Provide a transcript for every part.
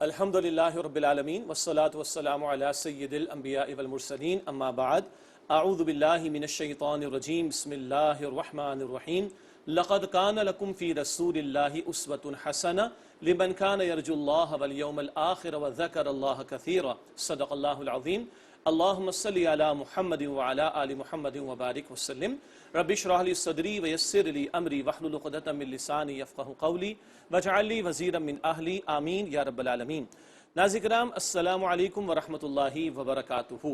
الحمدللہ رب العالمین والصلاة والسلام علی سید الانبیاء والمرسلین اما بعد اعوذ باللہ من الشیطان الرجیم بسم اللہ الرحمن الرحیم لقد کان لکم فی رسول اللہ اسوۃ حسنہ لمن کان یرجو اللہ والیوم الآخر وذکر اللہ کثیرا صدق اللہ العظیم اللہم صلی علی محمد وعلی آل محمد وبارک وسلم رب اشرح لی صدری ویسر لی امری واحلل عقدۃ من لسانی یفقہوا قولی واجعل لی وزیرا من اہلی آمین یا رب العالمین۔ ناظرین کرام السلام علیکم ورحمۃ اللہ وبرکاتہ۔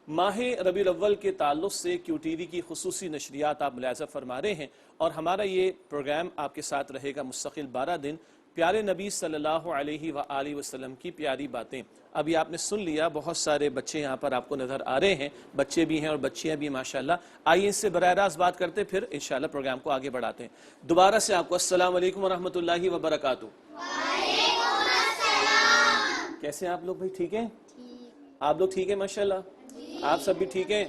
ماہ ربیع الاول کے تعلق سے کیو ٹی وی کی خصوصی نشریات آپ ملاحظہ فرما رہے ہیں، اور ہمارا یہ پروگرام آپ کے ساتھ رہے گا مستقل 12 دن، پیارے نبی صلی اللہ علیہ وآلہ وسلم کی پیاری باتیں۔ ابھی آپ نے سن لیا، بہت سارے بچے یہاں پر آپ کو نظر آ رہے ہیں، بچے بھی ہیں اور بچیاں بھی ماشاءاللہ۔ آئیے اس سے براہ راست بات کرتے پھر انشاءاللہ پروگرام کو آگے بڑھاتے ہیں۔ دوبارہ سے آپ کو السلام علیکم ورحمۃ اللہ وبرکاتہ۔ وعلیکم السلام۔ کیسے ہیں آپ لوگ بھائی؟ ٹھیک ہیں آپ لوگ؟ ٹھیک ہیں ماشاءاللہ، آپ سب بھی ٹھیک ہیں؟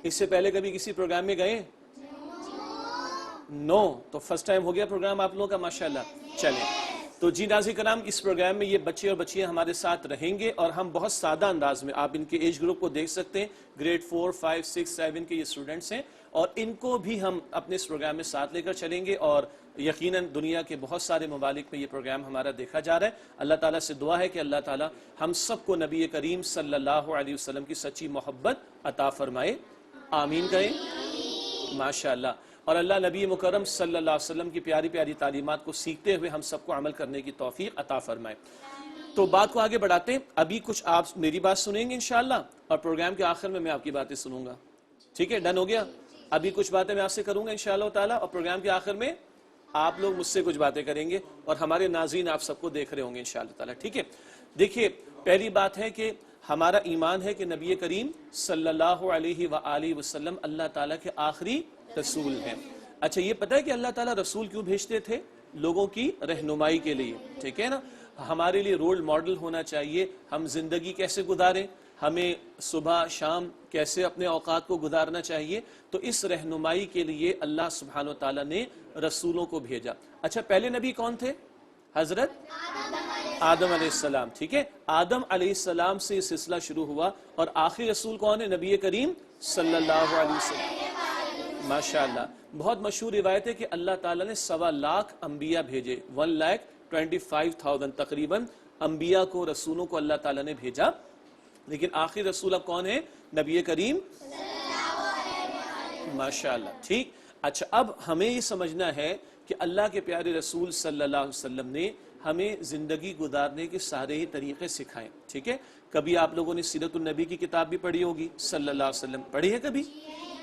اس سے پہلے کبھی کسی پروگرام میں گئے؟ نو، تو فرسٹ ٹائم ہو گیا پروگرام آپ لوگوں کا ماشاءاللہ۔ چلیں تو جی ناظرین کرام، اس پروگرام میں یہ بچے اور بچیاں ہمارے ساتھ رہیں گے، اور ہم بہت سادہ انداز میں، آپ ان کے ایج گروپ کو دیکھ سکتے ہیں، گریڈ 4 5 6 7 کے یہ اسٹوڈنٹس ہیں، اور ان کو بھی ہم اپنے اس پروگرام میں ساتھ لے کر چلیں گے، اور یقیناً دنیا کے بہت سارے ممالک میں یہ پروگرام ہمارا دیکھا جا رہا ہے۔ اللہ تعالیٰ سے دعا ہے کہ اللہ تعالیٰ ہم سب کو نبی کریم صلی اللہ علیہ وسلم کی سچی محبت عطا فرمائے، آمین کہیں ماشاءاللہ۔ اور اللہ نبی مکرم صلی اللہ علیہ وسلم کی پیاری پیاری تعلیمات کو سیکھتے ہوئے ہم سب کو عمل کرنے کی توفیق عطا فرمائے۔ تو بات کو آگے بڑھاتے ہیں۔ ابھی کچھ آپ میری بات سنیں گے انشاءاللہ، اور پروگرام کے آخر میں آپ کی باتیں سنوں گا، ٹھیک ہے؟ ڈن ہو گیا؟ ابھی کچھ باتیں میں آپ سے کروں گا انشاءاللہ تعالیٰ، اور پروگرام کے آخر میں آپ لوگ مجھ سے کچھ باتیں کریں گے، اور ہمارے ناظرین آپ سب کو دیکھ رہے ہوں گے انشاءاللہ تعالیٰ، ٹھیک ہے؟ دیکھیے، پہلی بات ہے کہ ہمارا ایمان ہے کہ نبی کریم صلی اللہ علیہ وآلہ وسلم اللہ تعالیٰ کے آخری رسول ہیں۔ اچھا، یہ پتہ ہے کہ اللہ تعالیٰ رسول کیوں بھیجتے تھے؟ لوگوں کی رہنمائی کے لیے، ٹھیک ہے نا؟ ہمارے لیے رول ماڈل ہونا چاہیے، ہم زندگی کیسے گزاریں، ہمیں صبح شام کیسے اپنے اوقات کو گزارنا چاہیے، تو اس رہنمائی کے لیے اللہ سبحانہ وتعالیٰ نے رسولوں کو بھیجا۔ اچھا، پہلے نبی کون تھے؟ حضرت آدم علیہ السلام، ٹھیک ہے؟ آدم علیہ السلام سے یہ سلسلہ شروع ہوا، اور آخری رسول کون ہے؟ نبی کریم صلی اللہ علیہ وسلم، ماشاءاللہ۔ بہت مشہور روایت ہے کہ اللہ تعالیٰ نے 1.25 لاکھ انبیاء بھیجے، 1,25,000 تقریباً انبیاء کو، رسولوں کو اللہ تعالیٰ نے بھیجا، لیکن آخری رسول اب کون ہے؟ نبی کریم ماشاءاللہ، ٹھیک۔ اچھا، اب ہمیں یہ سمجھنا ہے کہ اللہ کے پیارے رسول صلی اللہ علیہ وسلم نے ہمیں زندگی گزارنے کے سارے ہی طریقے سکھائے، ٹھیک ہے؟ کبھی آپ لوگوں نے سیرت النبی کی کتاب بھی پڑھی ہوگی، صلی اللہ علیہ وسلم پڑھی ہے کبھی؟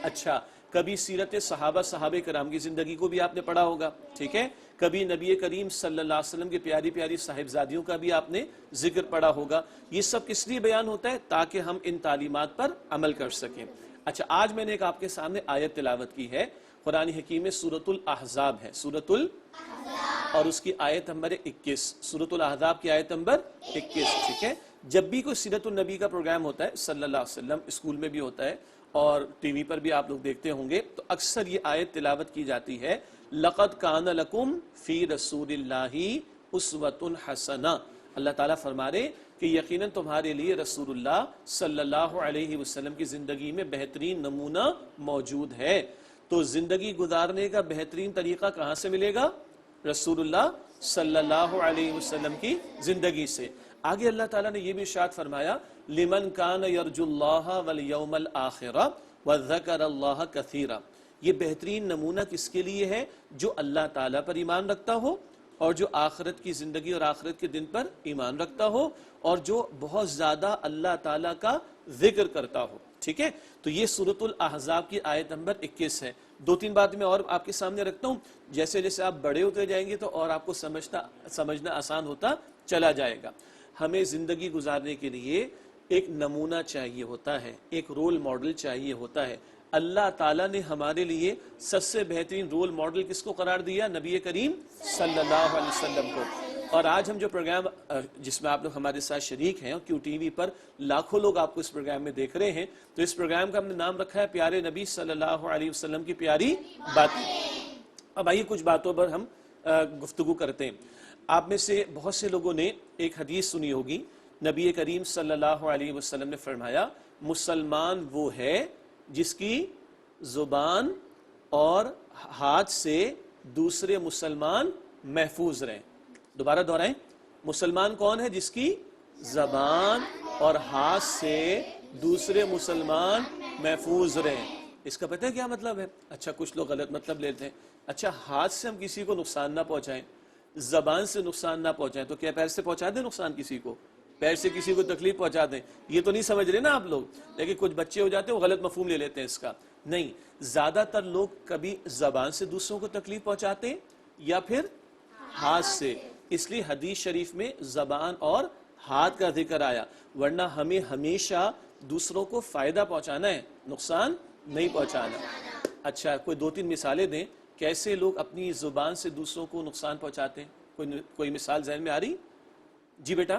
اچھا، کبھی سیرت صحابہ کرام کی زندگی کو بھی آپ نے پڑھا ہوگا، ٹھیک ہے؟ کبھی نبی کریم صلی اللہ علیہ وسلم کی پیاری پیاری صاحبزادیوں کا بھی آپ نے ذکر پڑھا ہوگا۔ یہ سب کس لیے بیان ہوتا ہے؟ تاکہ ہم ان تعلیمات پر عمل کر سکیں۔ اچھا، آج میں نے ایک آپ کے سامنے آیت تلاوت کی ہے، قرآن حکیم میں سورۃ الاحزاب ہے، سورۃ الاحزاب، اور اس کی آیت نمبر 21، سورۃ الاحزاب کی آیت نمبر 21، ٹھیک ہے؟ جب بھی کوئی سیرت النبی کا پروگرام ہوتا ہے صلی اللہ علیہ وسلم، اسکول میں بھی ہوتا ہے اور ٹی وی پر بھی آپ لوگ دیکھتے ہوں گے، تو اکثر یہ آیت تلاوت کی جاتی ہے، لَقَدْ كَانَ لَكُمْ فِي رَسُولِ اللَّهِ أُسْوَةٌ حَسَنَةٌ۔ اللہ تعالیٰ فرما رہے کہ یقیناً تمہارے لیے رسول اللہ صلی اللہ علیہ وسلم کی زندگی میں بہترین نمونہ موجود ہے۔ تو زندگی گزارنے کا بہترین طریقہ کہاں سے ملے گا؟ رسول اللہ صلی اللہ علیہ وسلم کی زندگی سے۔ آگے اللہ تعالیٰ نے یہ بھی ارشاد فرمایا، لمن کان یرجو اللہ والیوم الآخر وذکر اللہ کثیرا۔ یہ بہترین نمونہ کس کے لیے ہے؟ جو اللہ تعالیٰ پر ایمان رکھتا ہو، اور جو آخرت کی زندگی اور آخرت کے دن پر ایمان رکھتا ہو، اور جو بہت زیادہ اللہ تعالیٰ کا ذکر کرتا ہو، ٹھیک ہے؟ تو یہ سورۃ الاحزاب کی آیت نمبر 21 ہے۔ 2-3 باتیں میں اور آپ کے سامنے رکھتا ہوں، جیسے جیسے آپ بڑے ہوتے جائیں گے تو اور آپ کو سمجھنا آسان ہوتا چلا جائے گا۔ ہمیں زندگی گزارنے کے لیے ایک نمونہ چاہیے ہوتا ہے، ایک رول ماڈل چاہیے ہوتا ہے۔ اللہ تعالیٰ نے ہمارے لیے سب سے بہترین رول ماڈل کس کو قرار دیا؟ نبی کریم صلی اللہ علیہ وسلم کو۔ اور آج ہم جو پروگرام جس میں آپ لوگ ہمارے ساتھ شریک ہیں، کیو ٹی وی پر لاکھوں لوگ آپ کو اس پروگرام میں دیکھ رہے ہیں، تو اس پروگرام کا ہم نے نام رکھا ہے پیارے نبی صلی اللہ علیہ وسلم کی پیاری باتیں۔ اب آئیے کچھ باتوں پر ہم گفتگو کرتے ہیں. آپ میں سے بہت سے لوگوں نے ایک حدیث سنی ہوگی. نبی کریم صلی اللہ علیہ وسلم نے فرمایا مسلمان وہ ہے جس کی زبان اور ہاتھ سے دوسرے مسلمان محفوظ رہیں. دوبارہ دہرائیں, مسلمان کون ہے؟ جس کی زبان اور ہاتھ سے دوسرے مسلمان محفوظ رہیں. اس کا پتہ ہے کیا مطلب ہے؟ اچھا کچھ لوگ غلط مطلب لیتے ہیں. اچھا ہاتھ سے ہم کسی کو نقصان نہ پہنچائیں, زبان سے نقصان نہ پہنچائیں, تو کیا پیر سے پہنچا دیں نقصان کسی کو؟ پیر سے کسی کو تکلیف پہنچا دیں؟ یہ تو نہیں سمجھ رہے نا آپ لوگ. لیکن کچھ بچے ہو جاتے ہیں وہ غلط مفہوم لے لیتے ہیں اس کا. نہیں, زیادہ تر لوگ کبھی زبان سے دوسروں کو تکلیف پہنچاتے ہیں یا پھر ہاتھ سے. اس لیے حدیث شریف میں زبان اور ہاتھ کا ذکر آیا, ورنہ ہمیں ہمیشہ دوسروں کو فائدہ پہنچانا ہے, نقصان نہیں پہنچانا. اچھا کوئی 2-3 مثالیں دیں کیسے لوگ اپنی زبان سے دوسروں کو نقصان پہنچاتے ہیں. کوئی مثال ذہن میں آ رہی؟ جی بیٹا.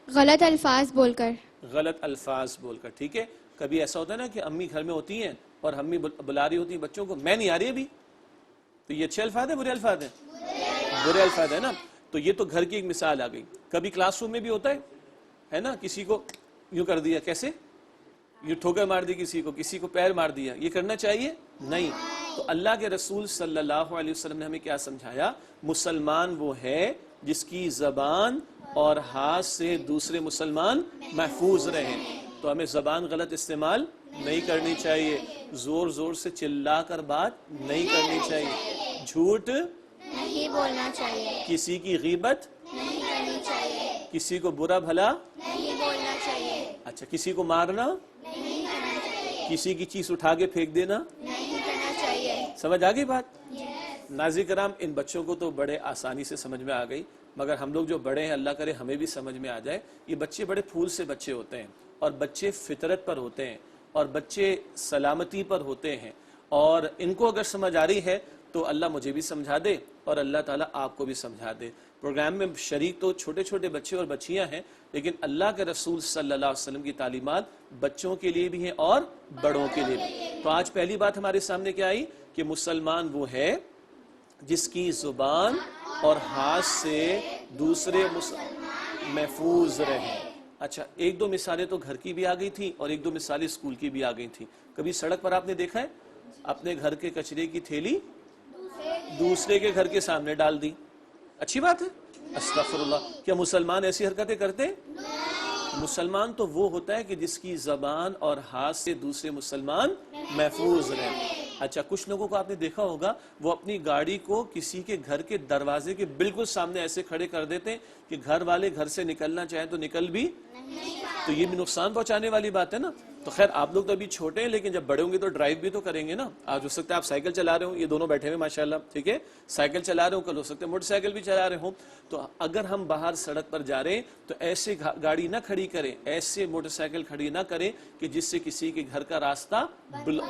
غلط الفاظ بول کر. غلط الفاظ بول کر, ٹھیک ہے. کبھی ایسا ہوتا ہے نا کہ امی گھر میں ہوتی ہیں اور امی بلا رہی ہوتی ہیں بچوں کو, میں نہیں آ رہی ابھی, تو یہ اچھے الفاظ ہیں برے الفاظ ہیں؟ برے الفاظ ہیں نا. تو یہ تو گھر کی ایک مثال آ گئی. کبھی کلاس روم میں بھی ہوتا ہے نا, کسی کو یوں کر دیا, کیسے یوں ٹھوکر مار دی, کسی کو پیر مار دیا. یہ کرنا چاہیے نہیں. تو اللہ کے رسول صلی اللہ علیہ وسلم نے ہمیں کیا سمجھایا؟ مسلمان وہ ہے جس کی زبان اور ہاتھ سے دوسرے مسلمان محفوظ رہیں. تو ہمیں زبان غلط استعمال نہیں کرنی چاہیے, زور زور سے چلا کر بات نہیں کرنی چاہیے, جھوٹ نہیں بولنا چاہیے, کسی کی غیبت نہیں کرنی چاہیے, کسی کو برا بھلا نہیں بولنا چاہیے, اچھا کسی کو مارنا, نہیں کرنا چاہیے, کسی کی چیز اٹھا کے پھینک دینا. نہیں کرنا چاہیے. سمجھ آ گئی بات؟ ناظرین کرام, ان بچوں کو تو بڑے آسانی سے سمجھ میں آ گئی, مگر ہم لوگ جو بڑے ہیں اللہ کرے ہمیں بھی سمجھ میں آ جائے. یہ بچے بڑے پھول سے بچے ہوتے ہیں, اور بچے فطرت پر ہوتے ہیں, اور بچے سلامتی پر ہوتے ہیں, اور ان کو اگر سمجھ آ رہی ہے تو اللہ مجھے بھی سمجھا دے اور اللہ تعالیٰ آپ کو بھی سمجھا دے. پروگرام میں شریک تو چھوٹے چھوٹے بچے اور بچیاں ہیں, لیکن اللہ کے رسول صلی اللہ علیہ وسلم کی تعلیمات بچوں کے لیے بھی ہیں اور بڑوں کے لیے بھی. تو آج پہلی بات ہمارے سامنے کیا آئی کہ مسلمان وہ ہے جس کی زبان اور ہاتھ سے دوسرے محفوظ رہیں. اچھا 1-2 مثالیں تو گھر کی بھی آ گئی تھیں اور 1-2 مثالیں اسکول کی بھی آ گئی تھیں. کبھی سڑک پر آپ نے دیکھا ہے اپنے گھر کے کچرے کی تھیلی دوسرے کے گھر کے سامنے ڈال دی؟ اچھی بات ہے, استغفر اللہ. کیا مسلمان ایسی حرکتیں کرتے ہیں؟ مسلمان تو وہ ہوتا ہے کہ جس کی زبان اور ہاتھ سے دوسرے مسلمان محفوظ رہیں. اچھا کچھ لوگوں کو آپ نے دیکھا ہوگا وہ اپنی گاڑی کو کسی کے گھر کے دروازے کے بالکل سامنے ایسے کھڑے کر دیتے ہیں کہ گھر والے گھر سے نکلنا چاہیں تو نکل بھی, تو یہ بھی نقصان پہنچانے والی بات ہے نا. تو خیر آپ لوگ تو ابھی چھوٹے ہیں, لیکن جب بڑے ہوں گے تو ڈرائیو بھی تو کریں گے نا. آج ہو سکتا ہے آپ سائیکل چلا رہے ہوں, یہ دونوں بیٹھے ہوئے ماشاءاللہ, ٹھیک ہے, سائیکل چلا رہے ہوں, کل ہو سکتا ہے موٹر سائیکل بھی چلا رہے ہوں. تو اگر ہم باہر سڑک پر جا رہے ہیں تو ایسے گاڑی نہ کھڑی کریں, ایسے موٹر سائیکل کھڑی نہ کریں کہ جس سے کسی کے گھر کا راستہ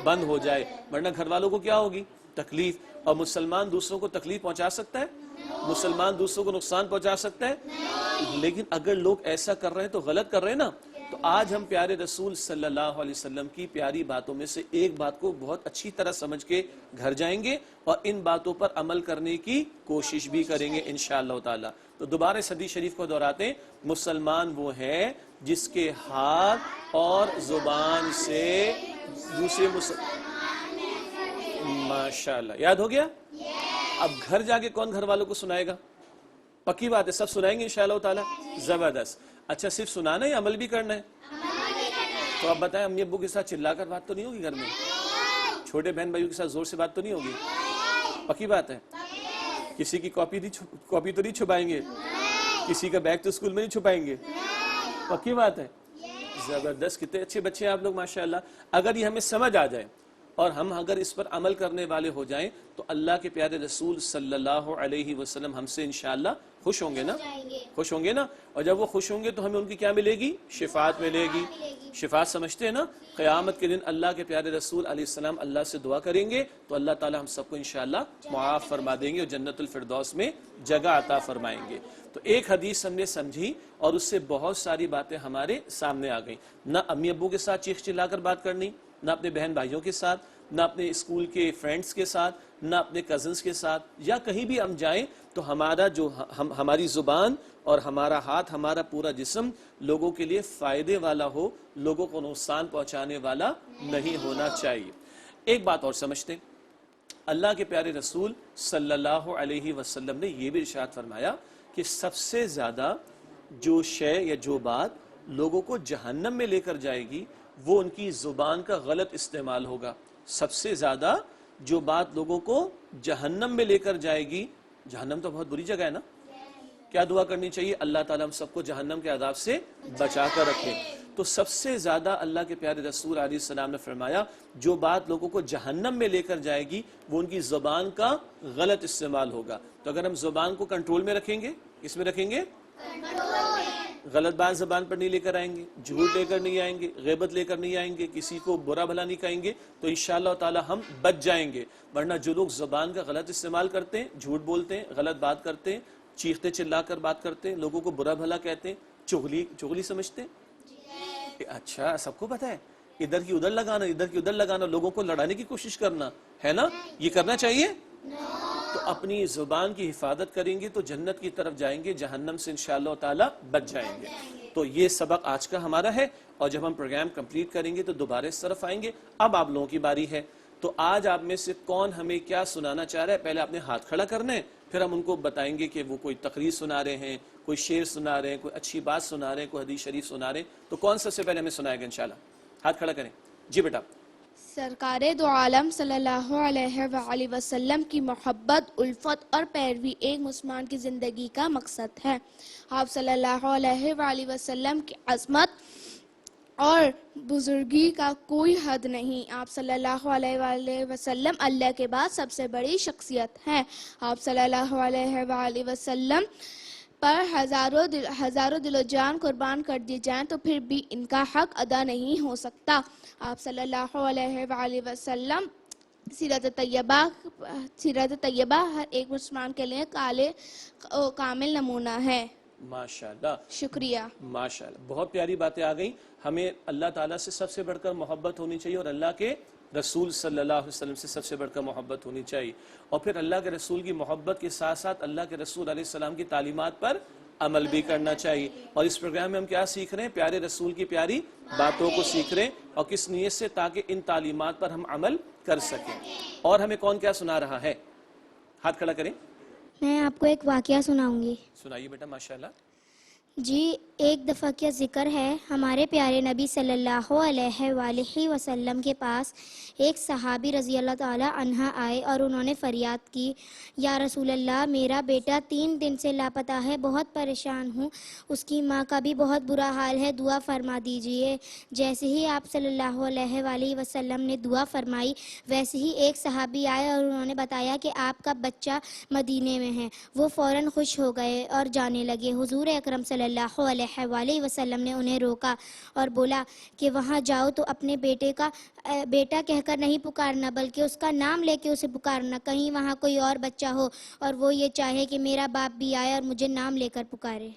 بند ہو جائے, ورنہ گھر والوں کو کیا ہوگی؟ تکلیف. اور مسلمان دوسروں کو تکلیف پہنچا سکتا ہے؟ مسلمان دوسروں کو نقصان پہنچا سکتا ہے؟ لیکن اگر لوگ ایسا کر رہے ہیں تو غلط کر رہے ہیں نا. تو آج ہم پیارے رسول صلی اللہ علیہ وسلم کی پیاری باتوں میں سے ایک بات کو بہت اچھی طرح سمجھ کے گھر جائیں گے اور ان باتوں پر عمل کرنے کی کوشش بھی کریں گے انشاءاللہ تعالی. تو دوبارہ اس حدیث شریف کو دہراتے ہیں, مسلمان وہ ہے جس کے ہاتھ اور زبان سے دوسرے ماشاءاللہ. یاد ہو گیا؟ اب گھر جا کے کون گھر والوں کو سنائے گا؟ پکی بات ہے, سب سنائیں گے انشاءاللہ تعالی. زبردست. اچھا صرف سنانا ہے یا عمل بھی کرنا ہے؟ تو آپ بتائیں امی ابو کے ساتھ چلا کر بات تو نہیں ہوگی گھر میں؟ چھوٹے بہن بھائیوں کے ساتھ زور سے بات تو نہیں ہوگی؟ پکی بات ہے. کسی کی کاپی تو نہیں چھپائیں گے؟ کسی کا بیگ تو اسکول میں نہیں چھپائیں گے؟ پکی بات ہے. زبردست, کتنے اچھے بچے ہیں آپ لوگ ماشاءاللہ. اگر یہ ہمیں سمجھ آ جائے اور ہم اگر اس پر عمل کرنے والے ہو جائیں تو اللہ کے پیارے رسول صلی اللہ علیہ وسلم ہم سے انشاءاللہ خوش ہوں گے نا, خوش ہوں گے نا. اور جب وہ خوش ہوں گے تو ہمیں ان کی کیا ملے گی؟ شفاعت ملے گی. شفاعت سمجھتے ہیں نا, قیامت کے دن اللہ کے پیارے رسول علیہ السلام اللہ سے دعا کریں گے تو اللہ تعالی ہم سب کو انشاءاللہ معاف فرما دیں گے اور جنت الفردوس میں جگہ عطا فرمائیں گے. تو ایک حدیث ہم نے سمجھی اور اس سے بہت ساری باتیں ہمارے سامنے آ گئیں. نہ امی ابو کے ساتھ چیخ چلا کر بات کرنی, نہ اپنے بہن بھائیوں کے ساتھ, نہ اپنے اسکول کے فرینڈز کے ساتھ, نہ اپنے کزنز کے ساتھ, یا کہیں بھی ہم جائیں تو ہمارا جو ہماری زبان اور ہمارا ہاتھ، ہمارا پورا جسم لوگوں کے لیے فائدے والا ہو، لوگوں کو نقصان پہنچانے والا نہیں ہونا چاہیے۔ ایک بات اور سمجھتے ہیں، اللہ کے پیارے رسول صلی اللہ علیہ وسلم نے یہ بھی ارشاد فرمایا کہ سب سے زیادہ جو شے یا جو بات لوگوں کو جہنم میں لے کر جائے گی وہ ان کی زبان کا غلط استعمال ہوگا۔ سب سے زیادہ جو بات لوگوں کو جہنم میں لے کر جائے گی، جہنم تو بہت بری جگہ ہے نا، کیا دعا کرنی چاہیے؟ اللہ تعالیٰ ہم سب کو جہنم کے عذاب سے بچا کر رکھے۔ تو سب سے زیادہ اللہ کے پیارے رسول علیہ السلام نے فرمایا جو بات لوگوں کو جہنم میں لے کر جائے گی وہ ان کی زبان کا غلط استعمال ہوگا۔ تو اگر ہم زبان کو کنٹرول میں رکھیں گے، کس میں رکھیں گے؟ غلط بات زبان پر نہیں لے کر آئیں گے، جھوٹ لے کر نہیں آئیں گے، غیبت لے کر نہیں آئیں گے، کسی کو برا بھلا نہیں کہیں گے، تو انشاءاللہ تعالی ہم بچ جائیں گے۔ ورنہ جو لوگ زبان کا غلط استعمال کرتے ہیں، جھوٹ بولتے ہیں، غلط بات کرتے ہیں، چیختے چلا کر بات کرتے ہیں، لوگوں کو برا بھلا کہتے ہیں، چغلی سمجھتے ہیں۔ اچھا، سب کو پتہ ہے، ادھر کی ادھر لگانا، ادھر کی ادھر لگانا، لوگوں کو لڑانے کی کوشش کرنا ہے نا، یہ کرنا چاہیے؟ تو اپنی زبان کی حفاظت کریں گے تو جنت کی طرف جائیں گے، جہنم سے انشاءاللہ تعالی بچ جائیں گے۔ تو یہ سبق آج کا ہمارا ہے، اور جب ہم پروگرام کمپلیٹ کریں گے تو دوبارہ اس طرف آئیں گے۔ اب آپ لوگوں کی باری ہے، تو آج آپ میں سے کون ہمیں کیا سنانا چاہ رہا ہے؟ پہلے آپ نے ہاتھ کھڑا کرنا ہے، پھر ہم ان کو بتائیں گے کہ وہ کوئی تقریر سنا رہے ہیں، کوئی شعر سنا رہے ہیں، کوئی اچھی بات سنا رہے ہیں، کوئی حدیث شریف سنا رہے ہیں۔ تو کون سب سے پہلے ہمیں سنائے گا انشاءاللہ؟ ہاتھ کھڑا کریں جی بیٹا۔ سرکار دو عالم صلی اللہ علیہ وآلہ وسلم کی محبت، الفت اور پیروی ایک مسلمان کی زندگی کا مقصد ہے۔ آپ صلی اللہ علیہ وآلہ وسلم کی عظمت اور بزرگی کا کوئی حد نہیں۔ آپ صلی اللہ علیہ وآلہ وسلم اللہ کے بعد سب سے بڑی شخصیت ہیں۔ آپ صلی اللہ علیہ وآلہ وسلم پر ہزاروں دل و جان قربان کر دی جائیں تو پھر بھی ان کا حق ادا نہیں ہو سکتا۔ آپ صلی اللہ علیہ وآلہ وسلم سیرت طیبہ ہر ایک مسلمان کے لیے کامل نمونہ ہے۔ ماشاءاللہ، شکریہ۔ ماشاءاللہ، بہت پیاری باتیں آ گئیں۔ ہمیں اللہ تعالیٰ سے سب سے بڑھ کر محبت ہونی چاہیے، اور اللہ کے رسول صلی اللہ علیہ وسلم سے سب سے بڑھ کر محبت ہونی چاہیے، اور پھر اللہ کے رسول کی محبت کے ساتھ ساتھ اللہ کے رسول علیہ السلام کی تعلیمات پر عمل بھی کرنا چاہیے۔ اور اس پروگرام میں ہم کیا سیکھ رہے ہیں؟ پیارے رسول کی پیاری باتوں کو سیکھ رہے ہیں، اور کس نیت سے؟ تاکہ ان تعلیمات پر ہم عمل کر سکیں۔ اور ہمیں کون کیا سنا رہا ہے؟ ہاتھ کھڑا کریں۔ میں آپ کو ایک واقعہ سناؤں گی۔ سنائیے بیٹا، ماشاءاللہ۔ جی، ایک دفعہ کا ذکر ہے، ہمارے پیارے نبی صلی اللہ علیہ وآلہ وسلم کے پاس ایک صحابی رضی اللہ تعالی عنہ آئے اور انہوں نے فریاد کی، یا رسول اللہ، میرا بیٹا 3 دن سے لاپتہ ہے، بہت پریشان ہوں، اس کی ماں کا بھی بہت برا حال ہے، دعا فرما دیجئے۔ جیسے ہی آپ صلی اللہ علیہ وآلہ وسلم نے دعا فرمائی، ویسے ہی ایک صحابی آئے اور انہوں نے بتایا کہ آپ کا بچہ مدینے میں ہے۔ وہ فوراً خوش ہو گئے اور جانے لگے۔ حضور اکرم صلی اللہ علیہ وآلہ وسلم نے انہیں روکا اور بولا کہ وہاں جاؤ تو اپنے بیٹے کا بیٹا کہہ کر نہیں پکارنا، بلکہ اس کا نام لے کے اسے پکارنا، کہیں وہاں کوئی اور بچہ ہو اور وہ یہ چاہے کہ میرا باپ بھی آئے اور مجھے نام لے کر پکارے۔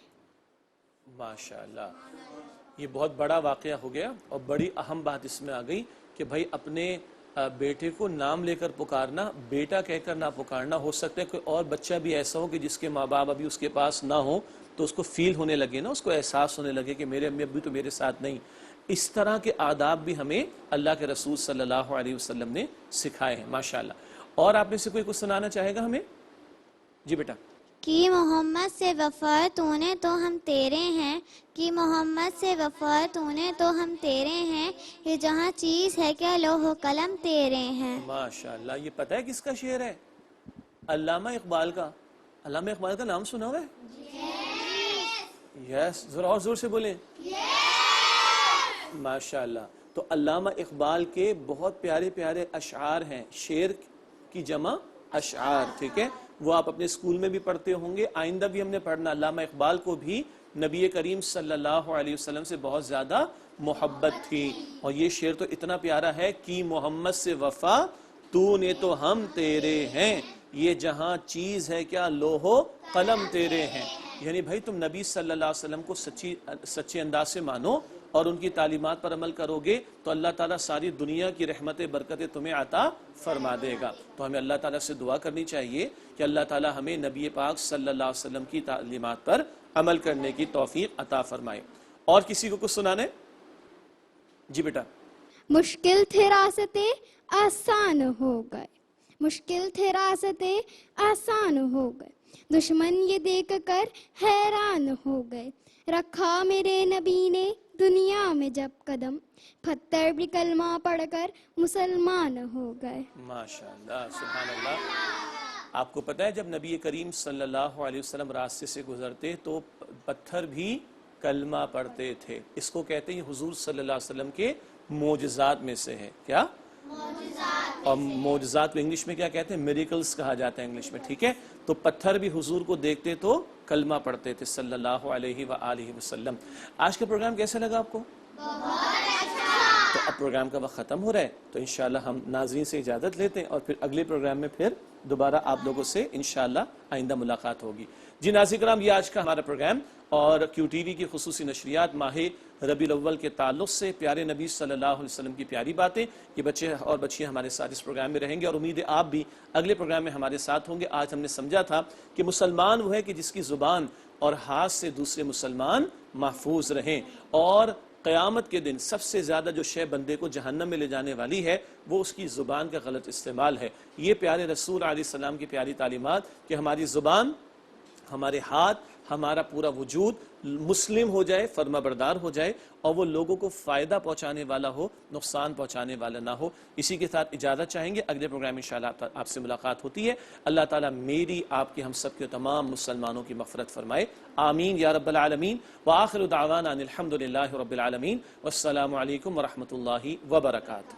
ماشاءاللہ، یہ بہت بڑا واقعہ ہو گیا، اور بڑی اہم بات اس میں آ گئی کہ بھائی اپنے بیٹے کو نام لے کر پکارنا، بیٹا کہہ کر نہ پکارنا۔ ہو سکتا ہے کوئی اور بچہ بھی ایسا ہو کہ جس کے ماں باپ ابھی اس کے پاس نہ ہو، تو اس کو فیل ہونے لگے نا، اس کو احساس ہونے لگے کہ میرے امی ابو تو میرے ساتھ نہیں۔ اس طرح کے آداب بھی ہمیں اللہ کے رسول صلی اللہ علیہ وسلم نے سکھائے ہیں، ماشاءاللہ۔ اور آپ میں سے کوئی کچھ سنانا چاہے گا ہمیں؟ جی بیٹا۔ کہ محمد سے وفا تو نے تو ہم تیرے ہیں، کہ محمد سے وفا تو نے تو ہم تیرے ہیں، یہ جہاں چیز ہے کیا لوح و قلم تیرے ہیں۔ ماشاءاللہ، یہ پتہ ہے کس کا شعر ہے؟ علامہ اقبال کا۔ علامہ اقبال کا نام سنا ہوا ہے؟ یس، ذرا اور زور سے بولیں۔ ماشاءاللہ۔ تو علامہ اقبال کے بہت پیارے پیارے اشعار ہیں، شعر کی جمع اشعار، ٹھیک ہے؟ وہ آپ اپنے اسکول میں بھی پڑھتے ہوں گے، آئندہ بھی ہم نے پڑھنا۔ علامہ اقبال کو بھی نبی کریم صلی اللہ علیہ وسلم سے بہت زیادہ محبت تھی، اور یہ شعر تو اتنا پیارا ہے کہ محمد سے وفا تو نے تو ہم تیرے ہیں، یہ جہاں چیز ہے کیا لوح و قلم تیرے ہیں۔ یعنی بھائی تم نبی صلی اللہ علیہ وسلم کو سچے انداز سے مانو، اور ان کی تعلیمات پر عمل کرو گے تو اللہ تعالیٰ ساری دنیا کی رحمتیں برکتیں تمہیں عطا فرما دے گا. تو ہمیں اللہ تعالیٰ سے دعا کرنی چاہیے کہ اللہ تعالیٰ ہمیں نبی پاک صلی اللہ علیہ وسلم کی تعلیمات پر عمل کرنے کی توفیق عطا فرمائے. اور کسی کو کچھ سنانے؟ جی بیٹا. مشکل تھے راستے آسان ہو گئے، مشکل تھے راستے آسان ہو گئے، دشمن یہ دیکھ کر حیران ہو گئے، رکھا میرے نبی نے دنیا میں جب قدم، پتھر بھی کلمہ پڑھ کر مسلمان ہو گئے. ماشاءاللہ، سبحان اللہ. آپ کو پتہ ہے جب نبی کریم صلی اللہ علیہ وسلم راستے سے گزرتے تو پتھر بھی کلمہ پڑھتے تھے. اس کو کہتے ہیں حضور صلی اللہ علیہ وسلم کے معجزات میں سے ہے. کیا؟ اور معجزات کو انگلش میں کیا کہتے ہیں؟ میریکلز کہا جاتا ہے انگلش میں. ٹھیک ہے، تو پتھر بھی حضور کو دیکھتے تو کلمہ پڑھتے تھے صلی اللہ علیہ وآلہ وسلم. آج کا پروگرام کیسا لگا آپ کو؟ تو اب پروگرام کا وقت ختم ہو رہا ہے، تو انشاءاللہ ہم ناظرین سے اجازت لیتے ہیں اور پھر اگلے پروگرام میں پھر دوبارہ آپ لوگوں سے انشاءاللہ آئندہ ملاقات ہوگی. جی ناظرین کرام، یہ آج کا ہمارا پروگرام اور کیو ٹی وی کی خصوصی نشریات ماہ ربیع الاول کے تعلق سے پیارے نبی صلی اللہ علیہ وسلم کی پیاری باتیں، یہ بچے اور بچیاں ہمارے ساتھ اس پروگرام میں رہیں گے اور امید ہے آپ بھی اگلے پروگرام میں ہمارے ساتھ ہوں گے. آج ہم نے سمجھا تھا کہ مسلمان وہ ہے کہ جس کی زبان اور ہاتھ سے دوسرے مسلمان محفوظ رہیں، اور قیامت کے دن سب سے زیادہ جو شے بندے کو جہنم میں لے جانے والی ہے وہ اس کی زبان کا غلط استعمال ہے. یہ پیارے رسول علیہ السلام کی پیاری تعلیمات کہ ہماری زبان، ہمارے ہاتھ، ہمارا پورا وجود مسلم ہو جائے، فرما بردار ہو جائے اور وہ لوگوں کو فائدہ پہنچانے والا ہو، نقصان پہنچانے والا نہ ہو. اسی کے ساتھ اجازت چاہیں گے، اگلے پروگرام انشاءاللہ آپ سے ملاقات ہوتی ہے. اللہ تعالیٰ میری، آپ کی، ہم سب کے تمام مسلمانوں کی مغفرت فرمائے. آمین یا رب العالمین. وآخر دعوانا ان الحمد للہ رب العالمین. والسلام علیکم ورحمۃ اللہ وبرکاتہ.